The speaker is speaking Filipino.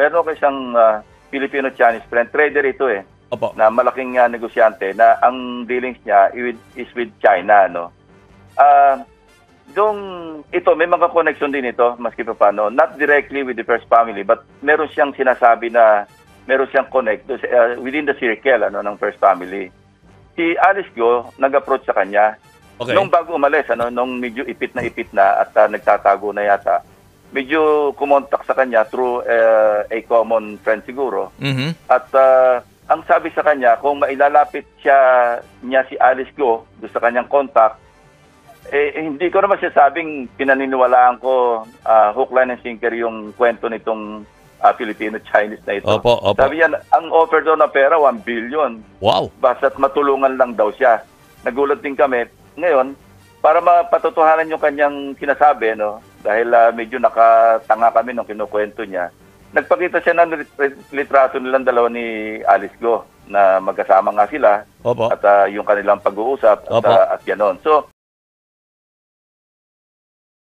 meron ko isang Filipino-Chinese friend. Trader ito eh. Opo. Na malaking negosyante na ang dealings niya is with China, no? Ito, may mga connection din ito, maski pa paano. Not directly with the first family, but meron siyang sinasabi na meron siyang connect within the circle ng first family. Si Alice Go, nag-approach sa kanya. Okay. Nung bago umalis, nung medyo ipit na at nagtatago na yata, medyo kumontak sa kanya through a common friend siguro. At ang sabi sa kanya, kung mailalapit niya si Alice Go, doon sa kanyang contact, hindi ko naman sinasabing pinaniniwalaan ko hook, line, and sinker yung kwento nitong Filipino-Chinese na ito. Opo. Sabi niya, ang offer daw na pera, 1 billion. Wow. Basta't matulungan lang daw siya. Nagulat din kami. Ngayon, para mapatotohanan yung kanyang sinasabi, no, dahil medyo nakatanga kami nung kinukwento niya, nagpakita siya ng litrato nilang dalawa ni Alice Go na magkasama nga sila. Opo. At yung kanilang pag-uusap at gano'n. So,